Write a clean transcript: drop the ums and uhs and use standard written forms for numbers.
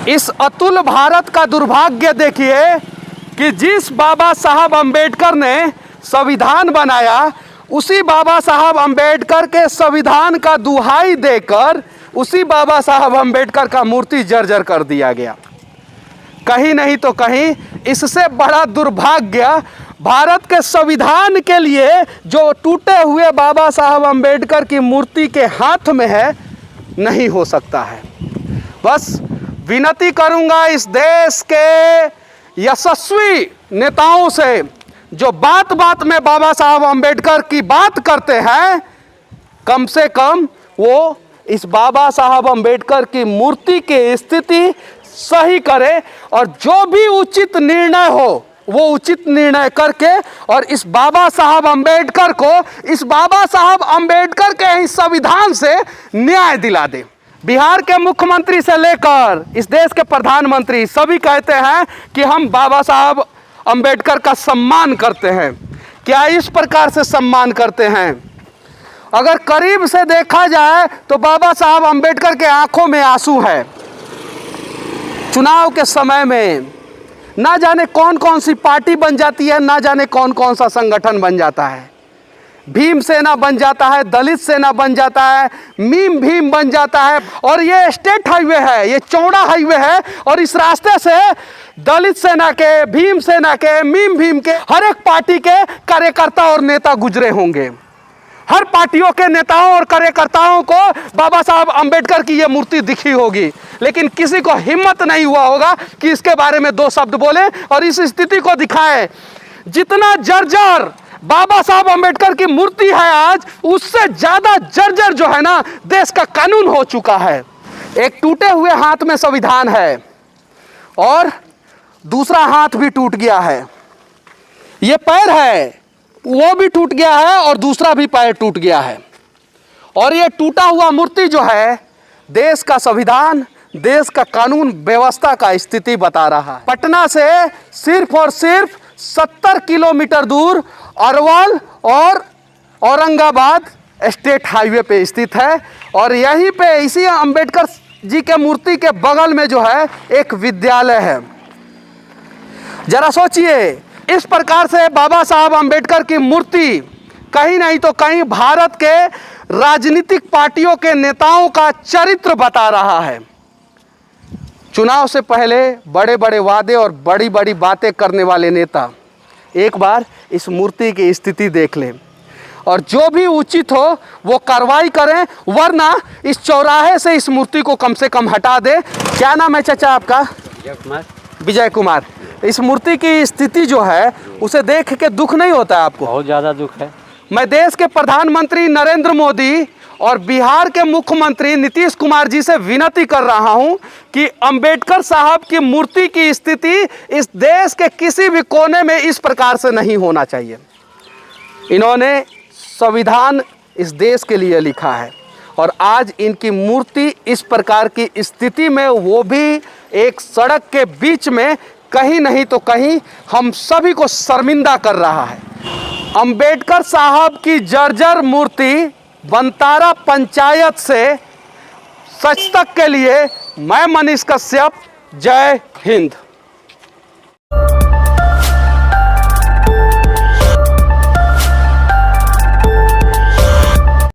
इस अतुल भारत का दुर्भाग्य देखिए कि जिस बाबा साहब अंबेडकर ने संविधान बनाया, उसी बाबा साहब अंबेडकर के संविधान का दुहाई देकर उसी बाबा साहब अंबेडकर का मूर्ति जर्जर कर दिया गया। कहीं नहीं तो कहीं इससे बड़ा दुर्भाग्य भारत के संविधान के लिए जो टूटे हुए बाबा साहब अंबेडकर की मूर्ति के हाथ में है नहीं हो सकता है। बस विनती करूंगा इस देश के यशस्वी नेताओं से, जो बात बात में बाबा साहब अंबेडकर की बात करते हैं, कम से कम वो इस बाबा साहब अंबेडकर की मूर्ति की स्थिति सही करे और जो भी उचित निर्णय हो वो उचित निर्णय करके और इस बाबा साहब अंबेडकर को इस बाबा साहब अंबेडकर के ही संविधान से न्याय दिला दे। बिहार के मुख्यमंत्री से लेकर इस देश के प्रधानमंत्री सभी कहते हैं कि हम बाबा साहब अंबेडकर का सम्मान करते हैं। क्या इस प्रकार से सम्मान करते हैं? अगर करीब से देखा जाए तो बाबा साहब अंबेडकर के आंखों में आंसू है। चुनाव के समय में ना जाने कौन कौन सी पार्टी बन जाती है, ना जाने कौन कौन सा संगठन बन जाता है। भीम सेना बन जाता है, दलित सेना बन जाता है, मीम भीम बन जाता है। और ये स्टेट हाईवे है, ये चौड़ा हाईवे है और इस रास्ते से दलित सेना के, भीम सेना के, मीम भीम के हर एक पार्टी के कार्यकर्ता और नेता गुजरे होंगे। हर पार्टियों के नेताओं और कार्यकर्ताओं को बाबा साहब अंबेडकर की ये मूर्ति दिखी होगी, लेकिन किसी को हिम्मत नहीं हुआ होगा कि इसके बारे में दो शब्द बोले और इस स्थिति को दिखाए। जितना जर्जर बाबा साहब अंबेडकर की मूर्ति है आज, उससे ज्यादा जर्जर जो है ना देश का कानून हो चुका है। एक टूटे हुए हाथ में संविधान है और दूसरा हाथ भी टूट गया है। ये पैर है वो भी टूट गया है और दूसरा भी पैर टूट गया है। और ये टूटा हुआ मूर्ति जो है देश का संविधान, देश का कानून व्यवस्था का स्थिति बता रहा है। पटना से सिर्फ और सिर्फ 70 किलोमीटर दूर अरवल और औरंगाबाद स्टेट हाईवे पे स्थित है। और यहीं पे इसी अंबेडकर जी के मूर्ति के बगल में जो है एक विद्यालय है। जरा सोचिए, इस प्रकार से बाबा साहब अंबेडकर की मूर्ति कहीं नहीं तो कहीं भारत के राजनीतिक पार्टियों के नेताओं का चरित्र बता रहा है। चुनाव से पहले बड़े बड़े वादे और बड़ी बड़ी बातें करने वाले नेता एक बार इस मूर्ति की स्थिति देख लें और जो भी उचित हो वो कार्रवाई करें, वरना इस चौराहे से इस मूर्ति को कम से कम हटा दे। क्या नाम है चाचा आपका? विजय कुमार। इस मूर्ति की स्थिति जो है उसे देख के दुख नहीं होता है आपको? बहुत ज़्यादा दुख है। मैं देश के प्रधानमंत्री नरेंद्र मोदी और बिहार के मुख्यमंत्री नीतीश कुमार जी से विनती कर रहा हूं कि अंबेडकर साहब की मूर्ति की स्थिति इस देश के किसी भी कोने में इस प्रकार से नहीं होना चाहिए। इन्होंने संविधान इस देश के लिए लिखा है और आज इनकी मूर्ति इस प्रकार की स्थिति में, वो भी एक सड़क के बीच में, कहीं नहीं तो कहीं हम सभी को शर्मिंदा कर रहा है। अंबेडकर साहब की जर्जर मूर्ति बनतारा पंचायत से सच तक के लिए मैं मनीष कश्यप, जय हिंद।